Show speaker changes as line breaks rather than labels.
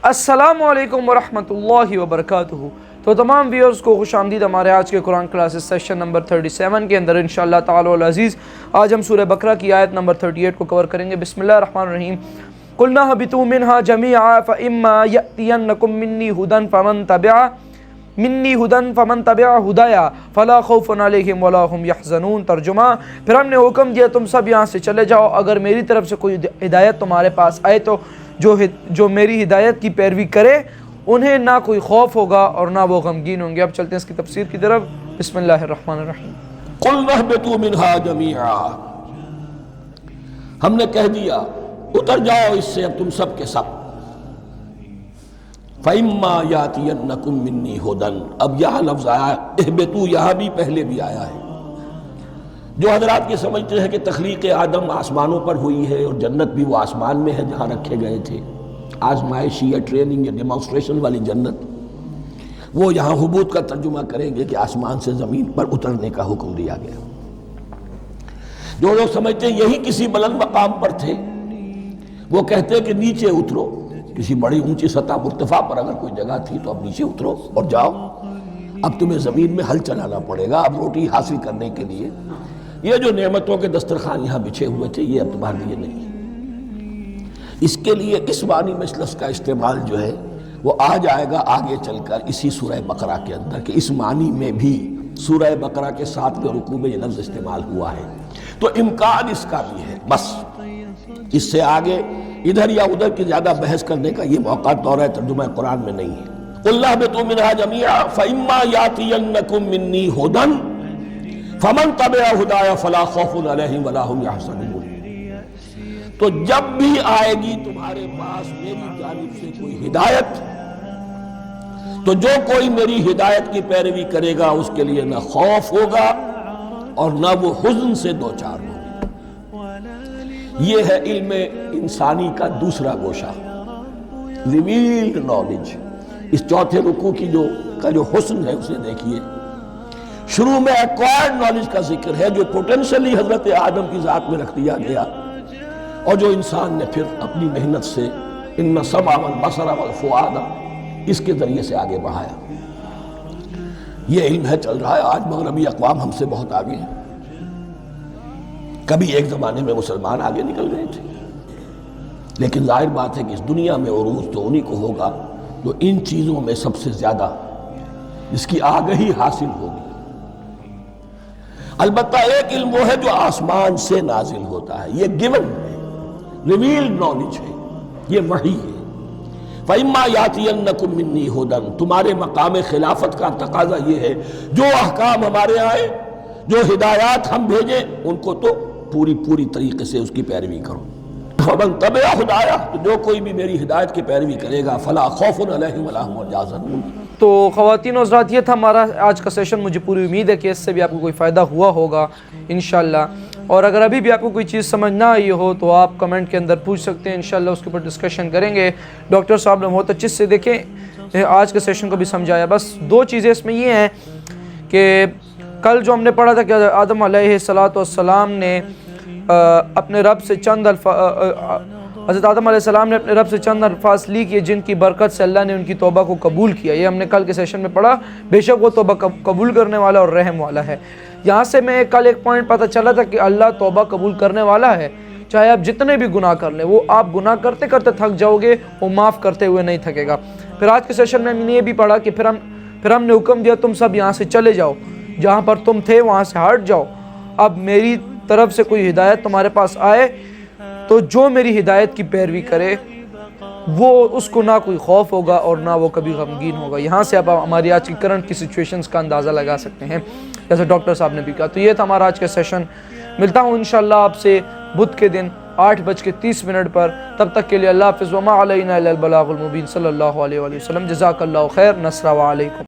السلام علیکم ورحمۃ اللہ وبرکاتہ۔ تو تمام ویورز کو خوش آمدید ہمارے آج کے قرآن کلاسز سیشن نمبر 37 کے اندر انشاءاللہ تعالی العزیز آج ہم سورہ بقرہ کی آیت نمبر 38 کو کور کریں گے۔ بسم اللہ الرحمن الرحیم۔ قُلْنَا اهْبِطُوا مِنْهَا جَمِيعًا فَإِمَّا يَأْتِيَنَّكُم مِّنِّي هُدًى فَمَن تَبِعَ هُدَايَ فَلَا خَوْفٌ عَلَيْهِمْ وَلَا هُمْ يَحْزَنُونَ۔ ترجمہ، پھر ہم نے حکم دیا تم سب یہاں سے چلے جاؤ، اگر میری طرف سے کوئی ہدایت تمہارے پاس آئے تو جو میری ہدایت کی پیروی کرے انہیں نہ کوئی خوف ہوگا اور نہ وہ غمگین ہوں گے۔ اب چلتے ہیں اس کی تفسیر کی طرف۔ بسم اللہ الرحمن الرحیم۔
قُلْنَا اهْبِطُوا مِنْهَا جَمِيعًا، ہم نے کہہ دیا اتر جاؤ اس سے اب تم سب کے سب۔ فَإِمَّا يَأْتِيَنَّكُم مِّنِّي هُدًى، اب یہاں لفظ آیا اہبطوا، یہاں بھی پہلے بھی آیا ہے۔ جو حضرات یہ سمجھتے ہیں کہ تخلیق آدم آسمانوں پر ہوئی ہے اور جنت بھی وہ آسمان میں ہے جہاں رکھے گئے تھے، آزمائشی یا ٹریننگ یا ڈیمانسٹریشن والی جنت، وہ یہاں حبوط کا ترجمہ کریں گے کہ آسمان سے زمین پر اترنے کا حکم دیا گیا۔ جو لوگ سمجھتے ہیں یہی کسی بلند مقام پر تھے، وہ کہتے ہیں کہ نیچے اترو، کسی بڑی اونچی سطح مرتفع پر اگر کوئی جگہ تھی تو اب نیچے اترو اور جاؤ، اب تمہیں زمین میں ہل چلانا پڑے گا، اب روٹی حاصل کرنے کے لیے یہ جو نعمتوں کے دسترخوان یہاں بچھے ہوئے تھے یہ اب تمہارے لیے نہیں۔ اس کے لیے اس معنی میں اس لفظ کا استعمال جو ہے وہ آ جائے گا آگے چل کر اسی سورہ بقرہ کے اندر، کہ اس معنی میں بھی سورہ بقرہ کے 7ویں رکوع میں یہ لفظ استعمال ہوا ہے، تو امکان اس کا بھی ہے۔ بس اس سے آگے ادھر یا ادھر کی زیادہ بحث کرنے کا یہ موقع دورہ ترجمہ قرآن میں نہیں ہے۔ قُلْنَا اهْبِطُوا مِنْهَا جَمِيعًا فَإِمَّا يَأْتِيَنَّكُم مِّنِّي هُدًى فَمَن تَبِعَ هُدَايَ فَلَا خَوْفٌ عَلَيْهِمْ وَلَا هُمْ يَحْزَنُونَ۔ تو جب بھی آئے گی تمہارے پاس میری جانب سے کوئی ہدایت، تو جو کوئی میری ہدایت کی پیروی کرے گا اس کے لیے نہ خوف ہوگا اور نہ وہ حزن سے دوچار ہوگا۔ یہ ہے علم انسانی کا دوسرا گوشہ، ریویلڈ نالج۔ اس چوتھے رکوع کی جو حسن ہے اسے دیکھیے، شروع میں ایکوائرڈ نالج کا ذکر ہے جو پوٹینشلی حضرت آدم کی ذات میں رکھ دیا گیا اور جو انسان نے پھر اپنی محنت سے ان السمع والبصر والفؤاد اس کے ذریعے سے آگے بڑھایا۔ یہ علم ہے چل رہا ہے، آج مغربی اقوام ہم سے بہت آگے ہیں۔ کبھی ایک زمانے میں مسلمان آگے نکل گئے تھے، لیکن ظاہر بات ہے کہ اس دنیا میں عروج تو انہی کو ہوگا جو ان چیزوں میں سب سے زیادہ جس کی آگہی حاصل ہوگی۔ البتہ ایک علم وہ ہے جو آسمان سے نازل ہوتا ہے، یہ گیون ہے، ریویلڈ نالج ہے، یہ وحی ہے۔ فَإِمَّا يَأْتِيَنَّكُم مِّنِّي هُدًى، تمہارے مقام خلافت کا تقاضا یہ ہے جو احکام ہمارے آئے، جو ہدایات ہم بھیجیں ان کو تو پوری طریقے سے اس کی پیروی کرو۔ فَمَن تَبِعَ هُدَايَ، تو جو کوئی بھی میری ہدایت کی پیروی کرے گا فَلَا خَوْفٌ عَلَيْهِمْ وَلَا هُمْ يَحْزَنُونَ۔
تو خواتین و حضرات یہ تھا ہمارا آج کا سیشن۔ مجھے پوری امید ہے کہ اس سے بھی آپ کو کوئی فائدہ ہوا ہوگا انشاءاللہ، اور اگر ابھی بھی آپ کو کوئی چیز سمجھ نہ آئی ہو تو آپ کمنٹ کے اندر پوچھ سکتے ہیں، انشاءاللہ اس کے اوپر ڈسکشن کریں گے۔ ڈاکٹر صاحب نے بہت اچھے سے دیکھیں آج کے سیشن کو بھی سمجھایا۔ بس دو چیزیں اس میں یہ ہیں کہ کل جو ہم نے پڑھا تھا کہ آدم علیہ السلام نے اپنے رب سے حضرت آدم علیہ السلام نے اپنے رب سے چند الفاظ لی کیے جن کی برکت سے اللہ نے ان کی توبہ کو قبول کیا۔ یہ ہم نے کل کے سیشن میں پڑھا، بے شک وہ توبہ قبول کرنے والا اور رحم والا ہے۔ یہاں سے میں کل ایک پوائنٹ پتہ چلا تھا کہ اللہ توبہ قبول کرنے والا ہے، چاہے آپ جتنے بھی گناہ کر لیں، وہ آپ گناہ کرتے کرتے تھک جاؤ گے، وہ معاف کرتے ہوئے نہیں تھکے گا۔ پھر آج کے سیشن میں ہم نے یہ بھی پڑھا کہ پھر ہم نے حکم دیا تم سب یہاں سے چلے جاؤ، جہاں پر تم تھے وہاں سے ہٹ جاؤ، اب میری طرف سے کوئی ہدایت تمہارے پاس آئے تو جو میری ہدایت کی پیروی کرے وہ اس کو نہ کوئی خوف ہوگا اور نہ وہ کبھی غمگین ہوگا۔ یہاں سے آپ ہماری آج کی کرنٹ کی سچویشنز کا اندازہ لگا سکتے ہیں، جیسے ڈاکٹر صاحب نے بھی کہا۔ تو یہ تھا ہمارا آج کا سیشن۔ ملتا ہوں انشاءاللہ آپ سے بدھ کے دن 8:30 پر، تب تک کے لیے اللہ حافظ۔ وما علینا الا البلاغ المبین۔ صلی اللہ علیہ وسلم۔ جزاک اللہ خیر۔ نصر و علیکم۔